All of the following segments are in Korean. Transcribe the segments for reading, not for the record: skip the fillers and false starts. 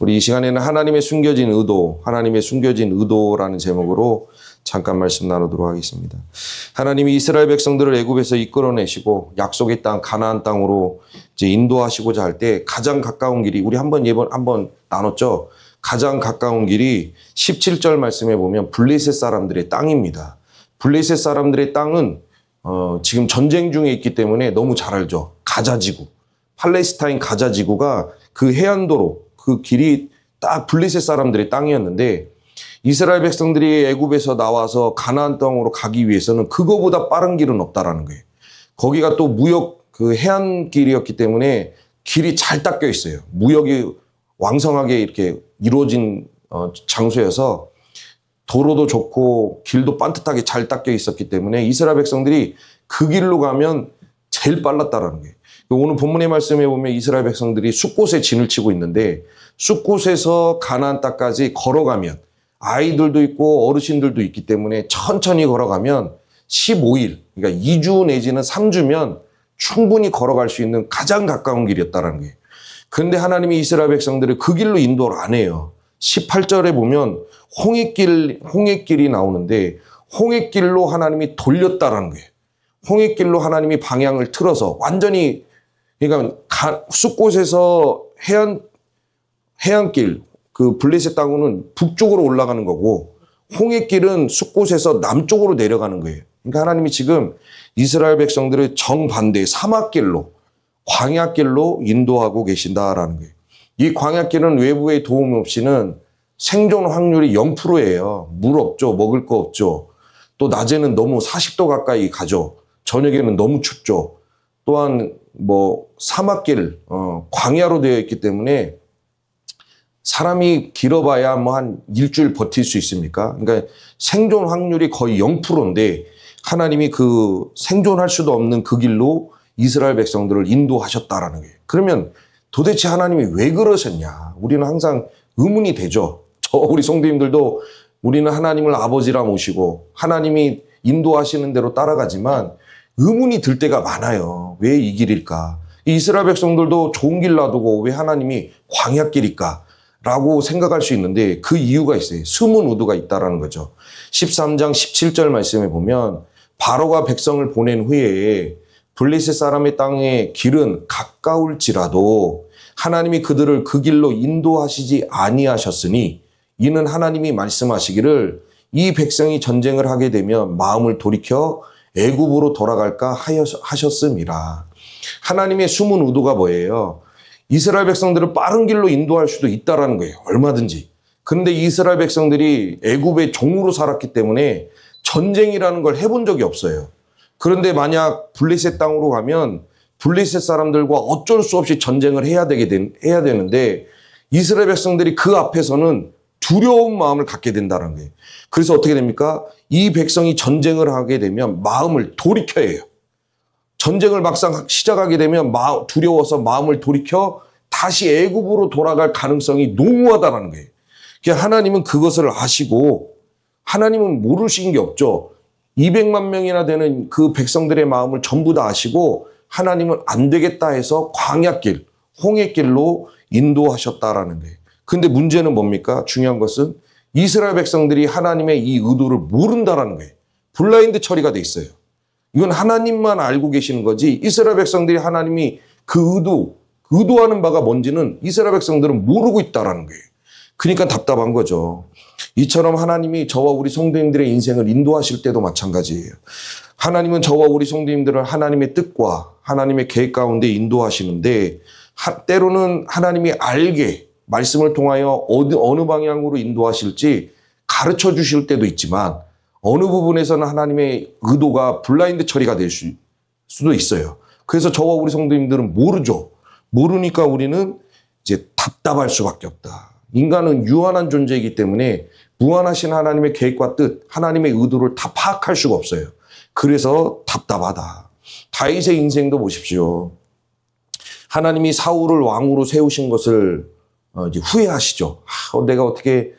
우리 이 시간에는 하나님의 숨겨진 의도, 하나님의 숨겨진 의도라는 제목으로 잠깐 말씀 나누도록 하겠습니다. 하나님이 이스라엘 백성들을 애굽에서 이끌어내시고 약속의 땅 가나안 땅으로 이제 인도하시고자 할 때 가장 가까운 길이, 우리 한번 나눴죠. 가장 가까운 길이 17절 말씀에 보면 블레셋 사람들의 땅입니다. 블레셋 사람들의 땅은 지금 전쟁 중에 있기 때문에 너무 잘 알죠. 가자지구, 팔레스타인 가자지구가 그 해안도로 그 길이 딱 블레셋 사람들의 땅이었는데, 이스라엘 백성들이 애굽에서 나와서 가나안 땅으로 가기 위해서는 그거보다 빠른 길은 없다라는 거예요. 거기가 또 무역 그 해안길이었기 때문에 길이 잘 닦여 있어요. 무역이 왕성하게 이렇게 이루어진 장소여서 도로도 좋고 길도 반듯하게 잘 닦여 있었기 때문에 이스라엘 백성들이 그 길로 가면 제일 빨랐다라는 거예요. 오늘 본문의 말씀에 보면 이스라엘 백성들이 숫곳에 진을 치고 있는데, 숫곳에서 가나안 땅까지 걸어가면 아이들도 있고 어르신들도 있기 때문에 천천히 걸어가면 15일, 그러니까 2주 내지는 3주면 충분히 걸어갈 수 있는 가장 가까운 길이었다는 거예요. 그런데 하나님이 이스라엘 백성들을 그 길로 인도를 안 해요. 18절에 보면 홍해길이 나오는데, 홍해길로 하나님이 돌렸다라는 거예요. 홍해길로 하나님이 방향을 틀어서 완전히, 그러니까 숫곳에서 해안길, 그 블레셋 땅은 북쪽으로 올라가는 거고, 홍해길은 숫곳에서 남쪽으로 내려가는 거예요. 그러니까 하나님이 지금 이스라엘 백성들을 정반대 사막길로, 광야길로 인도하고 계신다라는 거예요. 이 광야길은 외부의 도움 없이는 생존 확률이 0%예요. 물 없죠. 먹을 거 없죠. 또 낮에는 너무 40도 가까이 가죠. 저녁에는 너무 춥죠. 또한 사막길, 광야로 되어 있기 때문에 사람이 길어봐야 한 일주일 버틸 수 있습니까? 그러니까 생존 확률이 거의 0%인데 하나님이 그 생존할 수도 없는 그 길로 이스라엘 백성들을 인도하셨다라는 거예요. 그러면 도대체 하나님이 왜 그러셨냐? 우리는 항상 의문이 되죠. 우리 성도님들도 우리는 하나님을 아버지라 모시고 하나님이 인도하시는 대로 따라가지만 의문이 들 때가 많아요. 왜 이 길일까? 이스라엘 백성들도 좋은 길 놔두고 왜 하나님이 광야길일까? 라고 생각할 수 있는데 그 이유가 있어요. 숨은 의도가 있다라는 거죠. 13장 17절 말씀에 보면 바로가 백성을 보낸 후에 블레셋 사람의 땅의 길은 가까울지라도 하나님이 그들을 그 길로 인도하시지 아니하셨으니 이는 하나님이 말씀하시기를 이 백성이 전쟁을 하게 되면 마음을 돌이켜 애굽으로 돌아갈까 하셨음이라. 하나님의 숨은 의도가 뭐예요? 이스라엘 백성들을 빠른 길로 인도할 수도 있다라는 거예요. 얼마든지. 그런데 이스라엘 백성들이 애굽의 종으로 살았기 때문에 전쟁이라는 걸 해본 적이 없어요. 그런데 만약 블레셋 땅으로 가면 블레셋 사람들과 어쩔 수 없이 전쟁을 해야 되는데 이스라엘 백성들이 그 앞에서는 두려운 마음을 갖게 된다는 거예요. 그래서 어떻게 됩니까? 이 백성이 전쟁을 하게 되면 마음을 돌이켜야 해요. 전쟁을 막상 시작하게 되면 두려워서 마음을 돌이켜 다시 애굽으로 돌아갈 가능성이 농후하다는 거예요. 그러니까 하나님은 그것을 아시고, 하나님은 모르신 게 없죠. 200만 명이나 되는 그 백성들의 마음을 전부 다 아시고 하나님은 안 되겠다 해서 광야길, 홍해길로 인도하셨다라는 거예요. 근데 문제는 뭡니까? 중요한 것은 이스라엘 백성들이 하나님의 이 의도를 모른다라는 거예요. 블라인드 처리가 돼 있어요. 이건 하나님만 알고 계시는 거지, 이스라엘 백성들이 하나님이 그 의도하는 바가 뭔지는 이스라엘 백성들은 모르고 있다라는 거예요. 그러니까 답답한 거죠. 이처럼 하나님이 저와 우리 성도님들의 인생을 인도하실 때도 마찬가지예요. 하나님은 저와 우리 성도님들을 하나님의 뜻과 하나님의 계획 가운데 인도하시는데, 때로는 하나님이 알게 말씀을 통하여 어느 방향으로 인도하실지 가르쳐 주실 때도 있지만, 어느 부분에서는 하나님의 의도가 블라인드 처리가 될 수도 있어요. 그래서 저와 우리 성도님들은 모르죠. 모르니까 우리는 이제 답답할 수밖에 없다. 인간은 유한한 존재이기 때문에 무한하신 하나님의 계획과 뜻, 하나님의 의도를 다 파악할 수가 없어요. 그래서 답답하다. 다윗의 인생도 보십시오. 하나님이 사울을 왕으로 세우신 것을 이제 후회하시죠. 내가 어떻게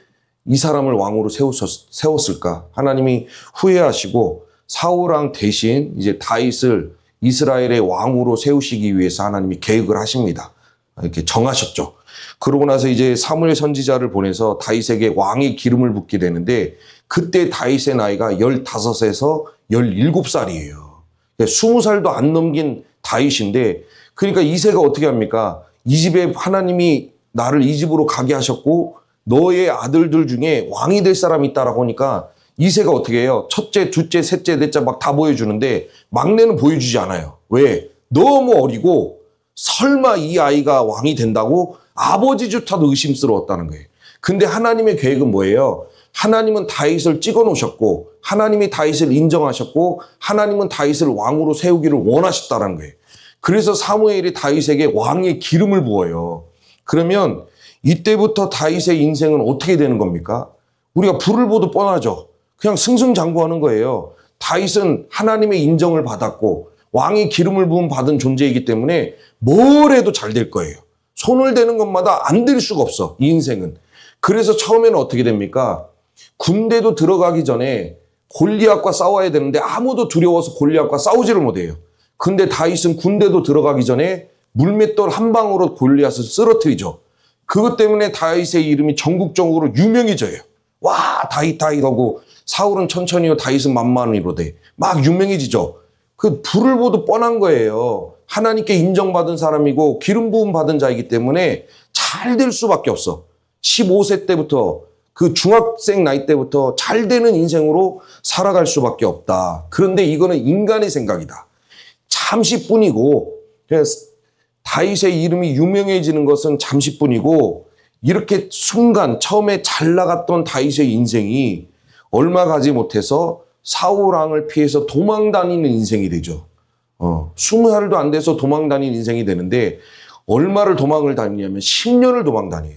이 사람을 왕으로 세웠을까? 하나님이 후회하시고 사울 왕 대신 이제 다윗을 이스라엘의 왕으로 세우시기 위해서 하나님이 계획을 하십니다. 이렇게 정하셨죠. 그러고 나서 이제 사무엘 선지자를 보내서 다윗에게 왕의 기름을 붓게 되는데 그때 다윗의 나이가 15에서 17살이에요. 20살도 안 넘긴 다윗인데 그러니까 이새가 어떻게 합니까? 이 집에 하나님이 나를 이 집으로 가게 하셨고 너의 아들들 중에 왕이 될 사람이 있다라고 하니까 이새가 어떻게 해요? 첫째, 둘째, 셋째, 넷째 막 다 보여주는데 막내는 보여주지 않아요. 왜? 너무 어리고 설마 이 아이가 왕이 된다고 아버지조차도 의심스러웠다는 거예요. 근데 하나님의 계획은 뭐예요? 하나님은 다윗을 찍어 놓으셨고 하나님이 다윗을 인정하셨고 하나님은 다윗을 왕으로 세우기를 원하셨다는 거예요. 그래서 사무엘이 다윗에게 왕의 기름을 부어요. 그러면 이때부터 다윗의 인생은 어떻게 되는 겁니까? 우리가 불을 보도 뻔하죠. 그냥 승승장구하는 거예요. 다윗은 하나님의 인정을 받았고 왕의 기름을 부음 받은 존재이기 때문에 뭘 해도 잘 될 거예요. 손을 대는 것마다 안 될 수가 없어, 이 인생은. 그래서 처음에는 어떻게 됩니까? 군대도 들어가기 전에 골리앗과 싸워야 되는데 아무도 두려워서 골리앗과 싸우지를 못해요. 근데 다윗은 군대도 들어가기 전에 물맷돌 한 방으로 골리앗을 쓰러뜨리죠. 그것 때문에 다윗의 이름이 전국적으로 유명해져요. 와, 다윗 하고 사울은 천천히요, 다윗은 만만히로 돼. 막 유명해지죠. 그 불을 보도 뻔한 거예요. 하나님께 인정받은 사람이고 기름 부음 받은 자이기 때문에 잘 될 수밖에 없어. 15세 때부터 그 중학생 나이 때부터 잘 되는 인생으로 살아갈 수밖에 없다. 그런데 이거는 인간의 생각이다. 잠시뿐이고 다윗의 이름이 유명해지는 것은 잠시뿐이고 이렇게 순간 처음에 잘 나갔던 다윗의 인생이 얼마 가지 못해서 사울 왕을 피해서 도망 다니는 인생이 되죠. 20살도 안 돼서 도망 다니는 인생이 되는데 얼마를 도망을 다니냐면 10년을 도망 다녀요.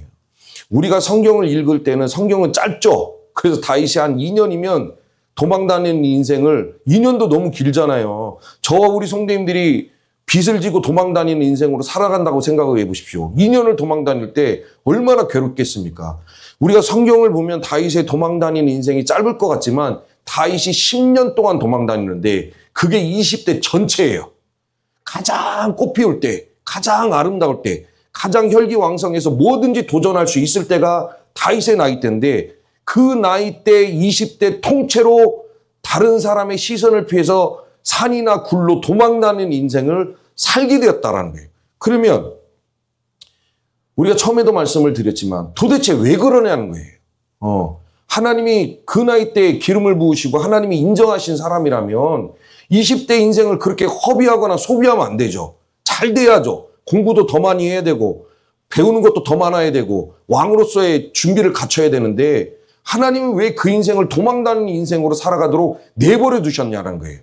우리가 성경을 읽을 때는 성경은 짧죠. 그래서 다윗이 한 2년이면 도망 다니는 인생을 2년도 너무 길잖아요. 저와 우리 성도님들이 빚을 지고 도망 다니는 인생으로 살아간다고 생각을 해보십시오. 2년을 도망 다닐 때 얼마나 괴롭겠습니까? 우리가 성경을 보면 다윗의 도망 다니는 인생이 짧을 것 같지만 다윗이 10년 동안 도망 다니는데 그게 20대 전체예요. 가장 꽃피울 때, 가장 아름다울 때, 가장 혈기왕성해서 뭐든지 도전할 수 있을 때가 다윗의 나이 때인데 그 나이 때 20대 통째로 다른 사람의 시선을 피해서 산이나 굴로 도망 다니는 인생을 살게 되었다라는 거예요. 그러면 우리가 처음에도 말씀을 드렸지만 도대체 왜 그러냐는 거예요. 하나님이 그 나이 때 기름을 부으시고 하나님이 인정하신 사람이라면 20대 인생을 그렇게 허비하거나 소비하면 안 되죠. 잘 돼야죠. 공부도 더 많이 해야 되고 배우는 것도 더 많아야 되고 왕으로서의 준비를 갖춰야 되는데 하나님은 왜 그 인생을 도망다니는 인생으로 살아가도록 내버려 두셨냐는 거예요.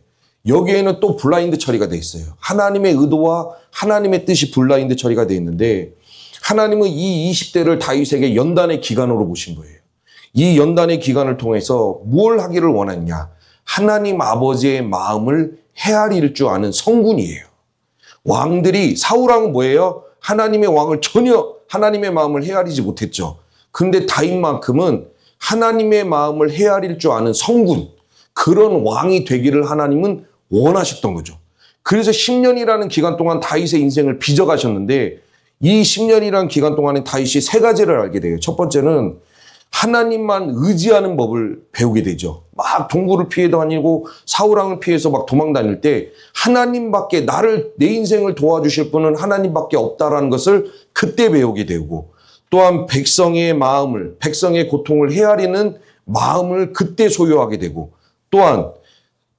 여기에는 또 블라인드 처리가 돼 있어요. 하나님의 의도와 하나님의 뜻이 블라인드 처리가 돼 있는데 하나님은 이 20대를 다윗에게 연단의 기간으로 보신 거예요. 이 연단의 기간을 통해서 무엇을 하기를 원했냐? 하나님 아버지의 마음을 헤아릴 줄 아는 성군이에요. 왕들이 사울왕은 뭐예요? 하나님의 왕을 전혀 하나님의 마음을 헤아리지 못했죠. 그런데 다윗만큼은 하나님의 마음을 헤아릴 줄 아는 성군, 그런 왕이 되기를 하나님은 원하셨던 거죠. 그래서 10년이라는 기간 동안 다윗의 인생을 빚어가셨는데 이 10년이라는 기간 동안에 다윗이 세 가지를 알게 돼요. 첫 번째는 하나님만 의지하는 법을 배우게 되죠. 막 동굴을 피해 다니고 사울왕을 피해서 막 도망 다닐 때 하나님밖에 내 인생을 도와주실 분은 하나님밖에 없다라는 것을 그때 배우게 되고 또한 백성의 마음을, 백성의 고통을 헤아리는 마음을 그때 소유하게 되고 또한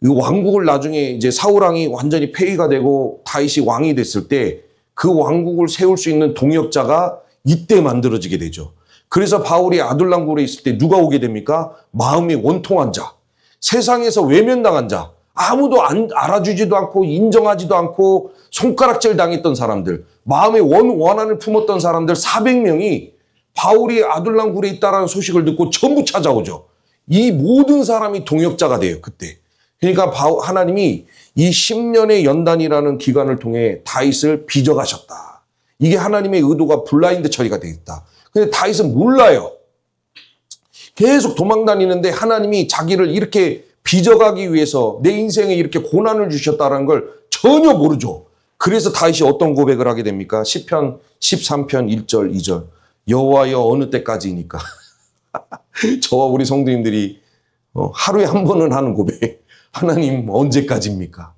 그 왕국을 나중에 이제 사울왕이 완전히 폐위가 되고 다윗이 왕이 됐을 때 그 왕국을 세울 수 있는 동역자가 이때 만들어지게 되죠. 그래서 바울이 아둘람굴에 있을 때 누가 오게 됩니까? 마음이 원통한 자, 세상에서 외면당한 자, 아무도 알아주지도 않고 인정하지도 않고 손가락질 당했던 사람들, 마음의 원한을 품었던 사람들 400명이 바울이 아둘람굴에 있다라는 소식을 듣고 전부 찾아오죠. 이 모든 사람이 동역자가 돼요, 그때. 그러니까 하나님이 이 10년의 연단이라는 기간을 통해 다윗을 빚어가셨다. 이게 하나님의 의도가 블라인드 처리가 되어 있다. 근데 다윗은 몰라요. 계속 도망다니는데 하나님이 자기를 이렇게 빚어가기 위해서 내 인생에 이렇게 고난을 주셨다는 걸 전혀 모르죠. 그래서 다윗이 어떤 고백을 하게 됩니까? 시편 13편 1절 2절. 여호와여 어느 때까지니까. 저와 우리 성도님들이 하루에 한 번은 하는 고백. 하나님 언제까지입니까?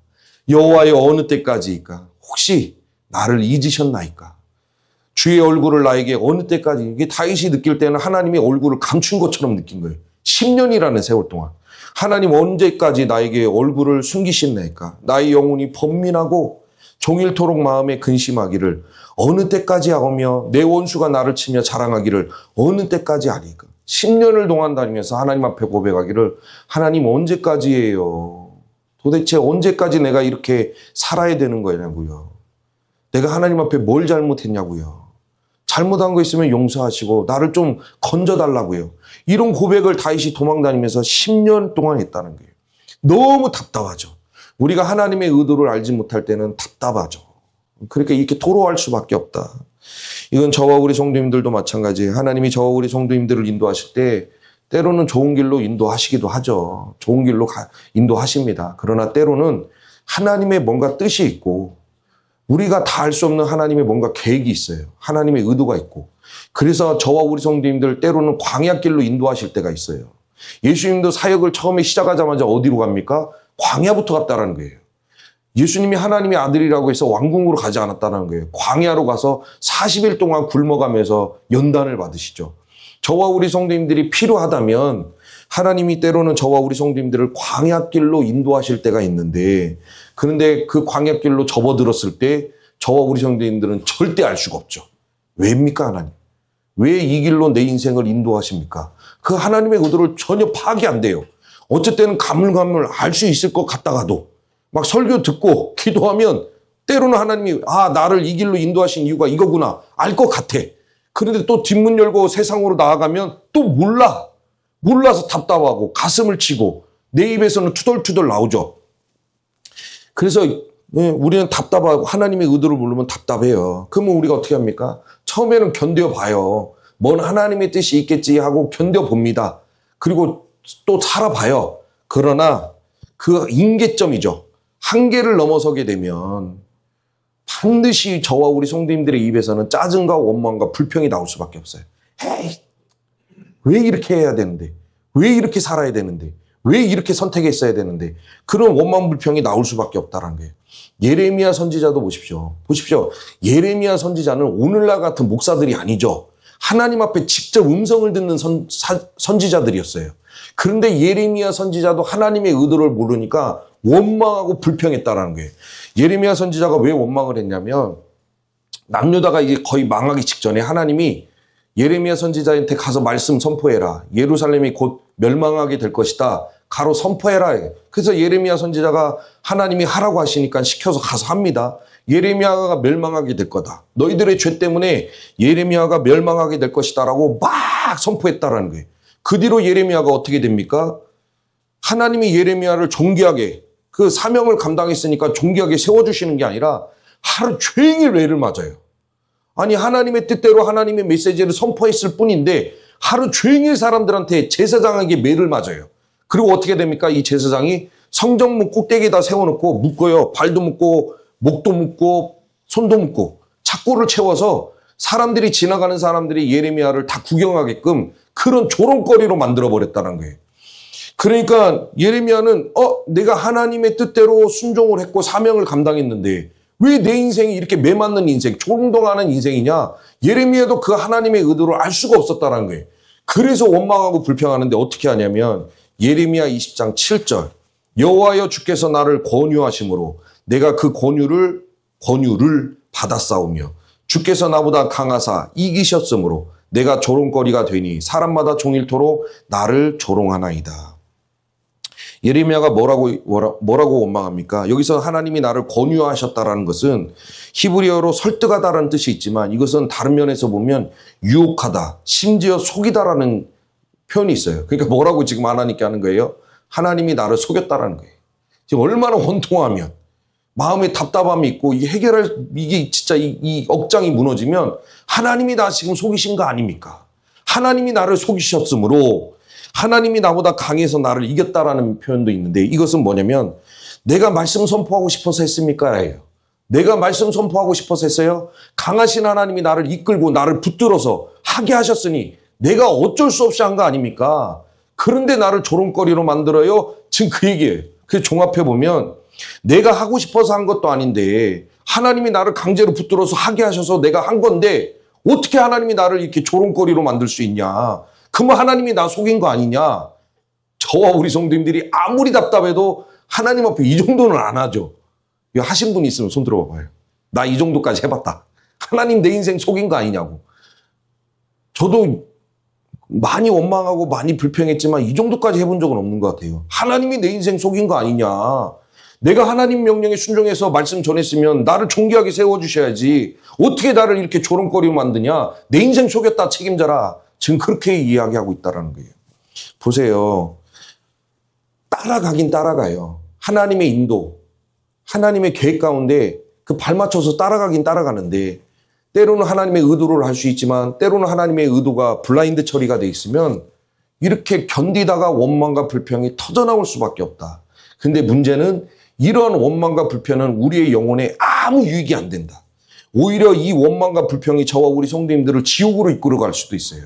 여호와여 어느 때까지일까? 혹시 나를 잊으셨나이까? 주의 얼굴을 나에게 어느 때까지. 이게 다윗이 느낄 때는 하나님의 얼굴을 감춘 것처럼 느낀 거예요. 10년이라는 세월 동안. 하나님 언제까지 나에게 얼굴을 숨기셨나이까? 나의 영혼이 번민하고 종일토록 마음에 근심하기를 어느 때까지 하며 내 원수가 나를 치며 자랑하기를 어느 때까지 하리까? 10년을 동안 다니면서 하나님 앞에 고백하기를 하나님 언제까지예요? 도대체 언제까지 내가 이렇게 살아야 되는 거냐고요. 내가 하나님 앞에 뭘 잘못했냐고요. 잘못한 거 있으면 용서하시고 나를 좀 건져달라고요. 이런 고백을 다윗이 도망다니면서 10년 동안 했다는 거예요. 너무 답답하죠. 우리가 하나님의 의도를 알지 못할 때는 답답하죠. 그러니까 이렇게 토로할 수밖에 없다. 이건 저와 우리 성도님들도 마찬가지예요. 하나님이 저와 우리 성도님들을 인도하실 때 때로는 좋은 길로 인도하시기도 하죠. 좋은 길로 인도하십니다. 그러나 때로는 하나님의 뭔가 뜻이 있고 우리가 다 알 수 없는 하나님의 뭔가 계획이 있어요. 하나님의 의도가 있고. 그래서 저와 우리 성도님들 때로는 광야길로 인도하실 때가 있어요. 예수님도 사역을 처음에 시작하자마자 어디로 갑니까? 광야부터 갔다라는 거예요. 예수님이 하나님의 아들이라고 해서 왕궁으로 가지 않았다는 거예요. 광야로 가서 40일 동안 굶어가면서 연단을 받으시죠. 저와 우리 성도님들이 필요하다면 하나님이 때로는 저와 우리 성도님들을 광야길로 인도하실 때가 있는데 그런데 그 광야길로 접어들었을 때 저와 우리 성도님들은 절대 알 수가 없죠. 왜입니까 하나님? 왜 이 길로 내 인생을 인도하십니까? 그 하나님의 의도를 전혀 파악이 안 돼요. 어쨌든 가물가물 알 수 있을 것 같다가도 막 설교 듣고 기도하면 때로는 하나님이 나를 이 길로 인도하신 이유가 이거구나 알 것 같아. 그런데 또 뒷문 열고 세상으로 나아가면 또 몰라서 답답하고 가슴을 치고 내 입에서는 투덜투덜 나오죠. 그래서 우리는 답답하고 하나님의 의도를 모르면 답답해요. 그러면 우리가 어떻게 합니까? 처음에는 견뎌봐요. 뭔 하나님의 뜻이 있겠지 하고 견뎌봅니다. 그리고 또 살아봐요. 그러나 그 임계점이죠. 한계를 넘어서게 되면 반드시 저와 우리 성도님들의 입에서는 짜증과 원망과 불평이 나올 수밖에 없어요. 에이, 왜 이렇게 해야 되는데? 왜 이렇게 살아야 되는데? 왜 이렇게 선택했어야 되는데? 그런 원망 불평이 나올 수밖에 없다는 거예요. 예레미야 선지자도 보십시오. 예레미야 선지자는 오늘날 같은 목사들이 아니죠. 하나님 앞에 직접 음성을 듣는 선지자들이었어요. 그런데 예레미야 선지자도 하나님의 의도를 모르니까 원망하고 불평했다라는 거예요. 예레미야 선지자가 왜 원망을 했냐면 남유다가 이제 거의 망하기 직전에 하나님이 예레미야 선지자한테 가서 말씀 선포해라. 예루살렘이 곧 멸망하게 될 것이다. 가로 선포해라. 그래서 예레미야 선지자가 하나님이 하라고 하시니까 시켜서 가서 합니다. 예레미야가 멸망하게 될 거다. 너희들의 죄 때문에 예레미야가 멸망하게 될 것이다라고 막 선포했다라는 거예요. 그 뒤로 예레미야가 어떻게 됩니까? 하나님이 예레미야를 존귀하게 그 사명을 감당했으니까 존귀하게 세워주시는 게 아니라 하루 종일 매를 맞아요. 아니 하나님의 뜻대로 하나님의 메시지를 선포했을 뿐인데 하루 종일 사람들한테 제사장에게 매를 맞아요. 그리고 어떻게 됩니까? 이 제사장이 성전문 꼭대기에다 세워놓고 묶어요. 발도 묶고 목도 묶고 손도 묶고 착고를 채워서 사람들이 지나가는 사람들이 예레미야를 다 구경하게끔 그런 조롱거리로 만들어버렸다는 거예요. 그러니까 예레미야는 내가 하나님의 뜻대로 순종을 했고 사명을 감당했는데 왜 내 인생이 이렇게 매맞는 인생, 조롱당하는 인생이냐? 예레미야도 그 하나님의 의도를 알 수가 없었다는 거예요. 그래서 원망하고 불평하는데 어떻게 하냐면 예레미야 20장 7절 여호와여 주께서 나를 권유하심으로 내가 그 권유를 받았사오며 주께서 나보다 강하사 이기셨으므로 내가 조롱거리가 되니 사람마다 종일토록 나를 조롱하나이다. 예레미야가 뭐라고 원망합니까? 여기서 하나님이 나를 권유하셨다라는 것은 히브리어로 설득하다라는 뜻이 있지만 이것은 다른 면에서 보면 유혹하다, 심지어 속이다라는 표현이 있어요. 그러니까 뭐라고 지금 하나님께 하는 거예요? 하나님이 나를 속였다라는 거예요. 지금 얼마나 원통하면 마음에 답답함이 있고 이게 진짜 이 억장이 무너지면 하나님이 나 지금 속이신 거 아닙니까? 하나님이 나를 속이셨으므로 하나님이 나보다 강해서 나를 이겼다라는 표현도 있는데 이것은 뭐냐면 내가 말씀 선포하고 싶어서 했습니까? 예요. 내가 말씀 선포하고 싶어서 했어요? 강하신 하나님이 나를 이끌고 나를 붙들어서 하게 하셨으니 내가 어쩔 수 없이 한 거 아닙니까? 그런데 나를 조롱거리로 만들어요? 지금 그 얘기예요. 그래서 종합해보면 내가 하고 싶어서 한 것도 아닌데 하나님이 나를 강제로 붙들어서 하게 하셔서 내가 한 건데 어떻게 하나님이 나를 이렇게 조롱거리로 만들 수 있냐? 그러면 하나님이 나 속인 거 아니냐? 저와 우리 성도님들이 아무리 답답해도 하나님 앞에 이 정도는 안 하죠. 이거 하신 분이 있으면 손 들어봐요. 나 이 정도까지 해봤다. 하나님 내 인생 속인 거 아니냐고. 저도 많이 원망하고 많이 불평했지만 이 정도까지 해본 적은 없는 것 같아요. 하나님이 내 인생 속인 거 아니냐. 내가 하나님 명령에 순종해서 말씀 전했으면 나를 존귀하게 세워주셔야지. 어떻게 나를 이렇게 조롱거리로 만드냐. 내 인생 속였다 책임져라. 지금 그렇게 이야기하고 있다는 거예요. 보세요. 따라가긴 따라가요. 하나님의 인도, 하나님의 계획 가운데 그 발맞춰서 따라가긴 따라가는데 때로는 하나님의 의도를 할 수 있지만 때로는 하나님의 의도가 블라인드 처리가 돼 있으면 이렇게 견디다가 원망과 불평이 터져나올 수밖에 없다. 근데 문제는 이러한 원망과 불평은 우리의 영혼에 아무 유익이 안 된다. 오히려 이 원망과 불평이 저와 우리 성도님들을 지옥으로 이끌어갈 수도 있어요.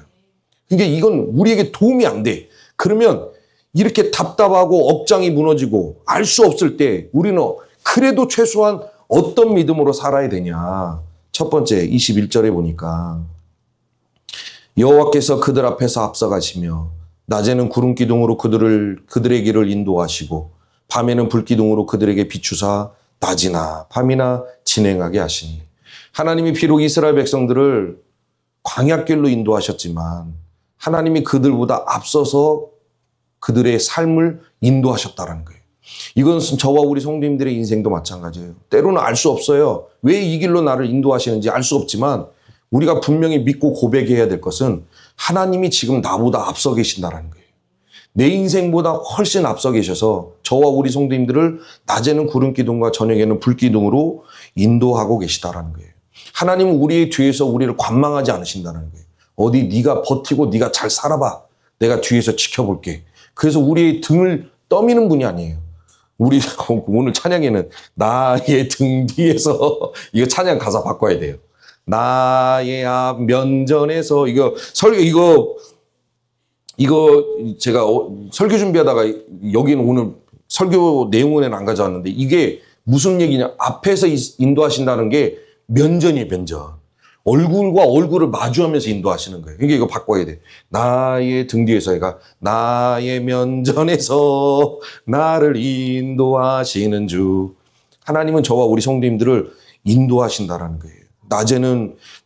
그러니까 이건 우리에게 도움이 안 돼. 그러면 이렇게 답답하고 억장이 무너지고 알 수 없을 때 우리는 그래도 최소한 어떤 믿음으로 살아야 되냐. 첫 번째 21절에 보니까 여호와께서 그들 앞에서 앞서가시며 낮에는 구름 기둥으로 그들의 길을 인도하시고 밤에는 불 기둥으로 그들에게 비추사 낮이나 밤이나 진행하게 하시니. 하나님이 비록 이스라엘 백성들을 광야길로 인도하셨지만 하나님이 그들보다 앞서서 그들의 삶을 인도하셨다는 거예요. 이것은 저와 우리 성도님들의 인생도 마찬가지예요. 때로는 알 수 없어요. 왜 이 길로 나를 인도하시는지 알 수 없지만 우리가 분명히 믿고 고백해야 될 것은 하나님이 지금 나보다 앞서 계신다는 거예요. 내 인생보다 훨씬 앞서 계셔서 저와 우리 성도님들을 낮에는 구름 기둥과 저녁에는 불 기둥으로 인도하고 계시다라는 거예요. 하나님은 우리의 뒤에서 우리를 관망하지 않으신다는 거예요. 어디 네가 버티고 네가 잘 살아봐. 내가 뒤에서 지켜볼게. 그래서 우리의 등을 떠미는 분이 아니에요. 우리 오늘 찬양에는 나의 등 뒤에서 이거 찬양 가사 바꿔야 돼요. 나의 앞 면전에서 이거 제가 설교 준비하다가 여기는 오늘 설교 내용은 안 가져왔는데 이게 무슨 얘기냐. 앞에서 인도하신다는 게 면전이에요, 면전. 얼굴과 얼굴을 마주하면서 인도하시는 거예요. 그러니까 이거 바꿔야 돼. 나의 등 뒤에서 얘가 나의 면전에서 나를 인도하시는 주. 하나님은 저와 우리 성도님들을 인도하신다라는 거예요.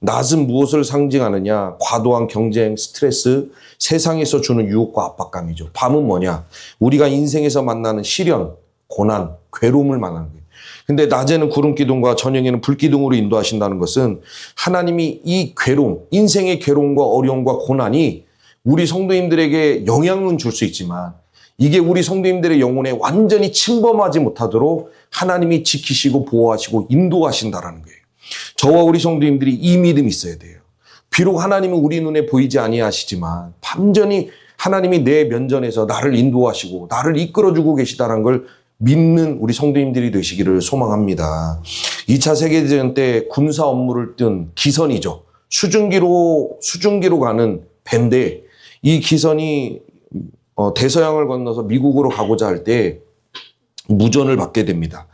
낮은 무엇을 상징하느냐? 과도한 경쟁, 스트레스, 세상에서 주는 유혹과 압박감이죠. 밤은 뭐냐? 우리가 인생에서 만나는 시련, 고난, 괴로움을 말하는 거예요. 근데 낮에는 구름 기둥과 저녁에는 불 기둥으로 인도하신다는 것은 하나님이 이 괴로움, 인생의 괴로움과 어려움과 고난이 우리 성도님들에게 영향은 줄 수 있지만 이게 우리 성도님들의 영혼에 완전히 침범하지 못하도록 하나님이 지키시고 보호하시고 인도하신다라는 거예요. 저와 우리 성도님들이 이 믿음이 있어야 돼요. 비록 하나님은 우리 눈에 보이지 아니하시지만 반전히 하나님이 내 면전에서 나를 인도하시고 나를 이끌어주고 계시다는 걸 믿는 우리 성도님들이 되시기를 소망합니다. 2차 세계대전 때 군사 업무를 뜬 기선이죠. 수증기로 가는 배인데 이 기선이 대서양을 건너서 미국으로 가고자 할 때 무전을 받게 됩니다.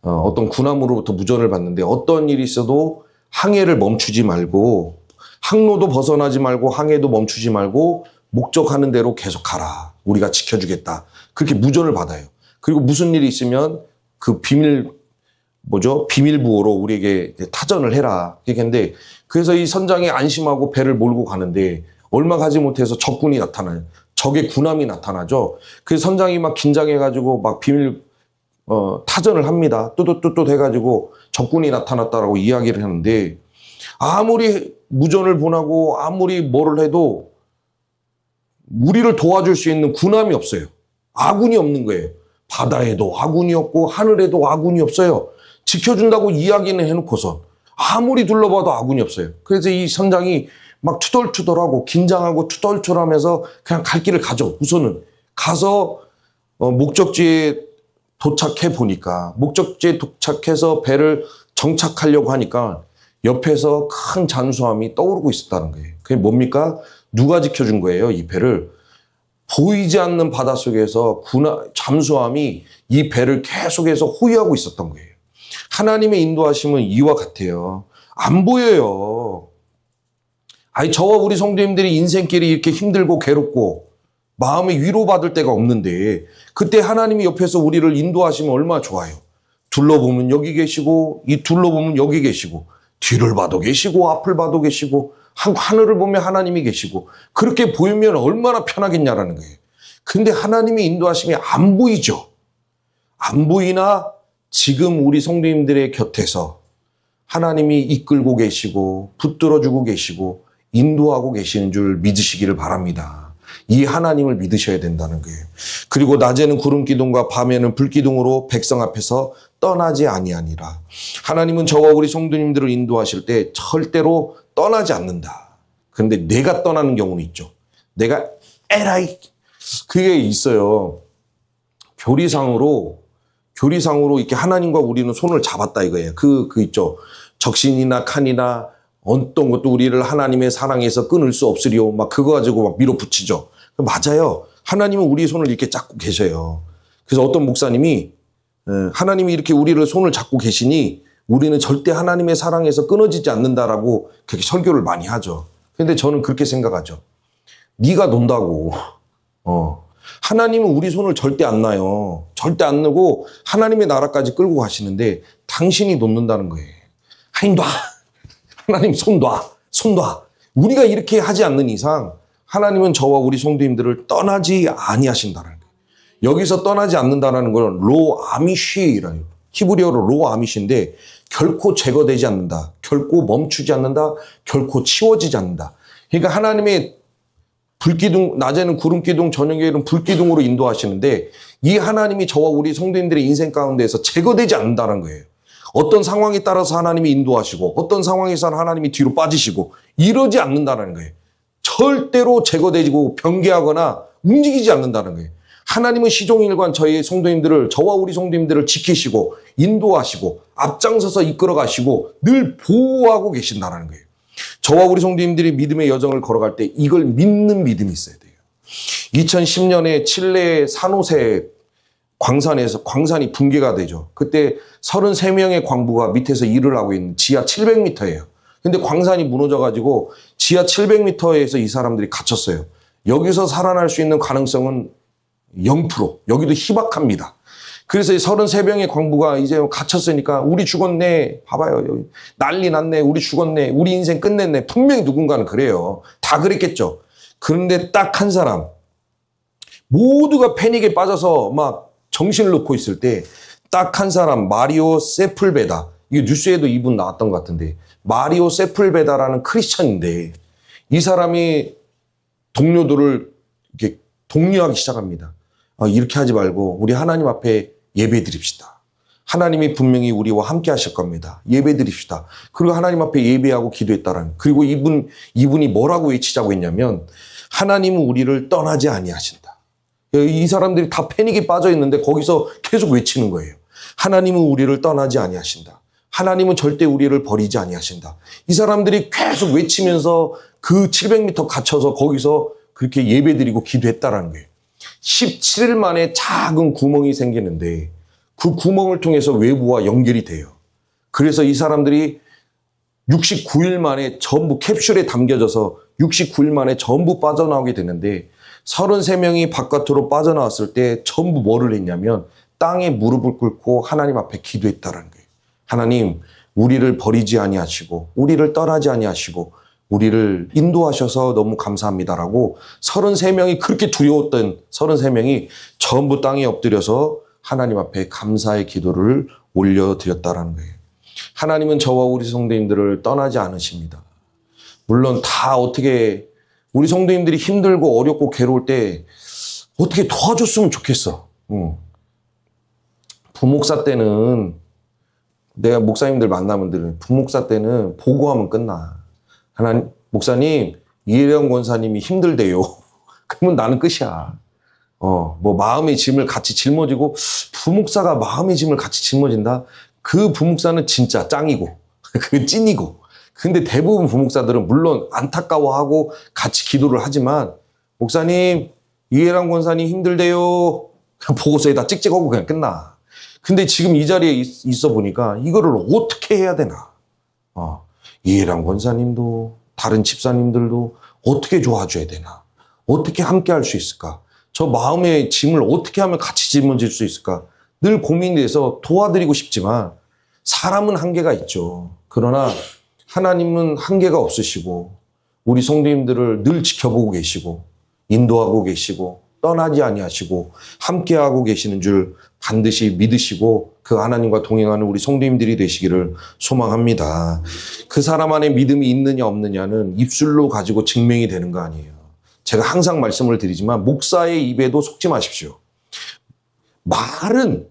어떤 군함으로부터 무전을 받는데 어떤 일이 있어도 항해를 멈추지 말고 항로도 벗어나지 말고 항해도 멈추지 말고 목적하는 대로 계속 가라. 우리가 지켜주겠다. 그렇게 무전을 받아요. 그리고 무슨 일이 있으면 그 비밀부호로 우리에게 타전을 해라. 그랬는데 그래서 이 선장이 안심하고 배를 몰고 가는데 얼마 가지 못해서 적군이 나타나요. 적의 군함이 나타나죠. 그래서 선장이 막 긴장해가지고 막 타전을 합니다. 뚜뚜뚜뚜 해가지고 적군이 나타났다라고 이야기를 하는데 아무리 무전을 보내고 아무리 뭐를 해도 우리를 도와줄 수 있는 군함이 없어요. 아군이 없는 거예요. 바다에도 아군이 없고 하늘에도 아군이 없어요. 지켜준다고 이야기는 해놓고서 아무리 둘러봐도 아군이 없어요. 그래서 이 선장이 막 투덜투덜하고 긴장하고 투덜투덜하면서 그냥 갈 길을 가죠. 우선은 가서 목적지에 도착해 보니까 목적지에 도착해서 배를 정착하려고 하니까 옆에서 큰 잠수함이 떠오르고 있었다는 거예요. 그게 뭡니까? 누가 지켜준 거예요, 이 배를? 보이지 않는 바닷속에서 잠수함이 이 배를 계속해서 호위하고 있었던 거예요. 하나님의 인도하심은 이와 같아요. 안 보여요. 아니, 저와 우리 성도님들이 인생길이 이렇게 힘들고 괴롭고 마음에 위로받을 때가 없는데 그때 하나님이 옆에서 우리를 인도하시면 얼마나 좋아요. 둘러보면 여기 계시고 이 둘러보면 여기 계시고 뒤를 봐도 계시고 앞을 봐도 계시고 하늘을 보면 하나님이 계시고 그렇게 보이면 얼마나 편하겠냐라는 거예요. 근데 하나님의 인도하심이 안 보이죠. 안 보이나 지금 우리 성도님들의 곁에서 하나님이 이끌고 계시고 붙들어주고 계시고 인도하고 계시는 줄 믿으시기를 바랍니다. 이 하나님을 믿으셔야 된다는 거예요. 그리고 낮에는 구름기둥과 밤에는 불기둥으로 백성 앞에서 떠나지 아니하니라. 하나님은 저와 우리 성도님들을 인도하실 때 절대로 떠나지 않는다. 그런데 내가 떠나는 경우는 있죠. 내가 에라이 그게 있어요. 교리상으로 이렇게 하나님과 우리는 손을 잡았다 이거예요. 그 있죠. 적신이나 칸이나 어떤 것도 우리를 하나님의 사랑에서 끊을 수 없으리요. 막 그거 가지고 막 밀어붙이죠. 맞아요. 하나님은 우리의 손을 이렇게 잡고 계셔요. 그래서 어떤 목사님이 하나님이 이렇게 우리를 손을 잡고 계시니 우리는 절대 하나님의 사랑에서 끊어지지 않는다라고 그렇게 설교를 많이 하죠. 그런데 저는 그렇게 생각하죠. 네가 논다고. 하나님은 우리 손을 절대 안 놔요. 절대 안 놓고 하나님의 나라까지 끌고 가시는데 당신이 놓는다는 거예요. 하인 놔. 하나님 손 놔. 손 놔. 우리가 이렇게 하지 않는 이상 하나님은 저와 우리 성도님들을 떠나지 아니하신다는 거예요. 여기서 떠나지 않는다는 건 로아미시라요. 히브리어로 로아미시인데 결코 제거되지 않는다. 결코 멈추지 않는다. 결코 치워지지 않는다. 그러니까 하나님의 불기둥, 낮에는 구름기둥, 저녁에는 불기둥으로 인도하시는데 이 하나님이 저와 우리 성도님들의 인생 가운데에서 제거되지 않는다는 거예요. 어떤 상황에 따라서 하나님이 인도하시고 어떤 상황에서는 하나님이 뒤로 빠지시고 이러지 않는다는 거예요. 절대로 제거되고 변개하거나 움직이지 않는다는 거예요. 하나님은 시종일관 저와 우리 성도님들을 지키시고 인도하시고 앞장서서 이끌어가시고 늘 보호하고 계신다는 거예요. 저와 우리 성도님들이 믿음의 여정을 걸어갈 때 이걸 믿는 믿음이 있어야 돼요. 2010년에 칠레 산호세 광산이 붕괴가 되죠. 그때 33명의 광부가 밑에서 일을 하고 있는 지하 700m예요. 근데 광산이 무너져가지고 지하 700m에서 이 사람들이 갇혔어요. 여기서 살아날 수 있는 가능성은 0%. 여기도 희박합니다. 그래서 이 33명의 광부가 이제 갇혔으니까 우리 죽었네. 봐봐요. 여기 난리 났네. 우리 죽었네. 우리 인생 끝냈네. 분명히 누군가는 그래요. 다 그랬겠죠. 그런데 딱 한 사람. 모두가 패닉에 빠져서 막 정신을 놓고 있을 때 딱 한 사람 마리오 세풀베다. 이게 뉴스에도 이분 나왔던 것 같은데 마리오 세풀베다라는 크리스천인데 이 사람이 동료들을 이렇게 독려하기 시작합니다. 이렇게 하지 말고 우리 하나님 앞에 예배 드립시다. 하나님이 분명히 우리와 함께 하실 겁니다. 예배 드립시다. 그리고 하나님 앞에 예배하고 기도했다라는. 그리고 이분이 뭐라고 외치자고 했냐면 하나님은 우리를 떠나지 아니하신다. 이 사람들이 다 패닉에 빠져 있는데 거기서 계속 외치는 거예요. 하나님은 우리를 떠나지 아니하신다. 하나님은 절대 우리를 버리지 아니하신다. 이 사람들이 계속 외치면서 그 700m 갇혀서 거기서 그렇게 예배드리고 기도했다라는 거예요. 17일 만에 작은 구멍이 생기는데 그 구멍을 통해서 외부와 연결이 돼요. 그래서 이 사람들이 69일 만에 전부 캡슐에 담겨져서 69일 만에 전부 빠져나오게 되는데 33명이 바깥으로 빠져나왔을 때 전부 뭐를 했냐면 땅에 무릎을 꿇고 하나님 앞에 기도했다라는 거예요. 하나님, 우리를 버리지 아니하시고 우리를 떠나지 아니하시고 우리를 인도하셔서 너무 감사합니다라고 33명이 그렇게 두려웠던 33명이 전부 땅에 엎드려서 하나님 앞에 감사의 기도를 올려드렸다라는 거예요. 하나님은 저와 우리 성도님들을 떠나지 않으십니다. 물론 다 어떻게 우리 성도님들이 힘들고 어렵고 괴로울 때 어떻게 도와줬으면 좋겠어. 부목사 때는 내가 목사님들 만나면 부목사 때는 보고하면 끝나. 하나님, 목사님, 이혜령 권사님이 힘들대요. 그러면 나는 끝이야. 뭐 마음의 짐을 같이 짊어지고 부목사가 마음의 짐을 같이 짊어진다? 그 부목사는 진짜 짱이고 그 찐이고, 근데 대부분 부목사들은 물론 안타까워하고 같이 기도를 하지만 목사님 이해랑 권사님 힘들대요 보고서에다 찍찍하고 그냥 끝나. 근데 지금 이 자리에 있어 보니까 이거를 어떻게 해야 되나. 이해랑 권사님도 다른 집사님들도 어떻게 도와줘야 되나, 어떻게 함께 할 수 있을까, 저 마음의 짐을 어떻게 하면 같이 짊어질 수 있을까 늘 고민돼서 도와드리고 싶지만 사람은 한계가 있죠. 그러나 하나님은 한계가 없으시고 우리 성도님들을 늘 지켜보고 계시고 인도하고 계시고 떠나지 아니하시고 함께하고 계시는 줄 반드시 믿으시고 그 하나님과 동행하는 우리 성도님들이 되시기를 소망합니다. 그 사람 안에 믿음이 있느냐 없느냐는 입술로 가지고 증명이 되는 거 아니에요. 제가 항상 말씀을 드리지만 목사의 입에도 속지 마십시오. 말은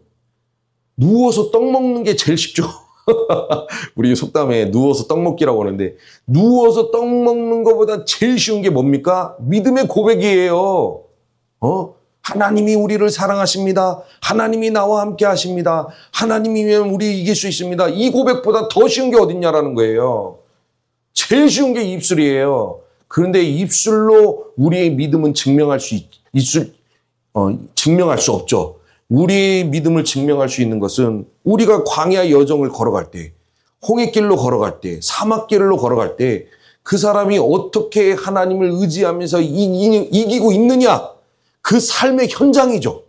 누워서 떡 먹는 게 제일 쉽죠. 우리 속담에 누워서 떡 먹기라고 하는데 누워서 떡 먹는 것보다 제일 쉬운 게 뭡니까? 믿음의 고백이에요. 하나님이 우리를 사랑하십니다. 하나님이 나와 함께 하십니다. 하나님이면 우리 이길 수 있습니다. 이 고백보다 더 쉬운 게 어딨냐라는 거예요. 제일 쉬운 게 입술이에요. 그런데 입술로 우리의 믿음은 증명할 수 없죠. 우리의 믿음을 증명할 수 있는 것은 우리가 광야 여정을 걸어갈 때, 홍해길로 걸어갈 때, 사막길로 걸어갈 때 그 사람이 어떻게 하나님을 의지하면서 이기고 있느냐, 그 삶의 현장이죠.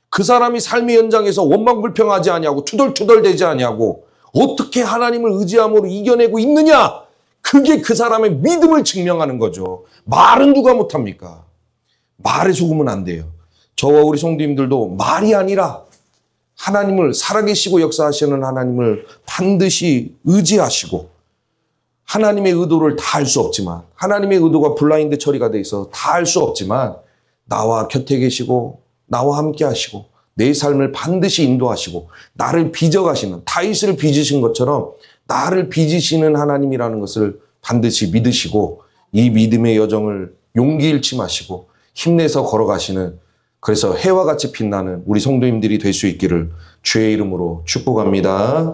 그 사람이 삶의 현장에서 원망불평하지 아니하고 투덜투덜대지 아니하고 어떻게 하나님을 의지함으로 이겨내고 있느냐, 그게 그 사람의 믿음을 증명하는 거죠. 말은 누가 못합니까? 말에 속으면 안 돼요. 저와 우리 성도님들도 말이 아니라 하나님을, 살아계시고 역사하시는 하나님을 반드시 의지하시고, 하나님의 의도를 다 알 수 없지만, 하나님의 의도가 블라인드 처리가 돼 있어서 다 알 수 없지만 나와 곁에 계시고 나와 함께 하시고 내 삶을 반드시 인도하시고 나를 빚어가시는, 다윗을 빚으신 것처럼 나를 빚으시는 하나님이라는 것을 반드시 믿으시고 이 믿음의 여정을 용기 잃지 마시고 힘내서 걸어가시는, 그래서 해와 같이 빛나는 우리 성도님들이 될 수 있기를 주의 이름으로 축복합니다.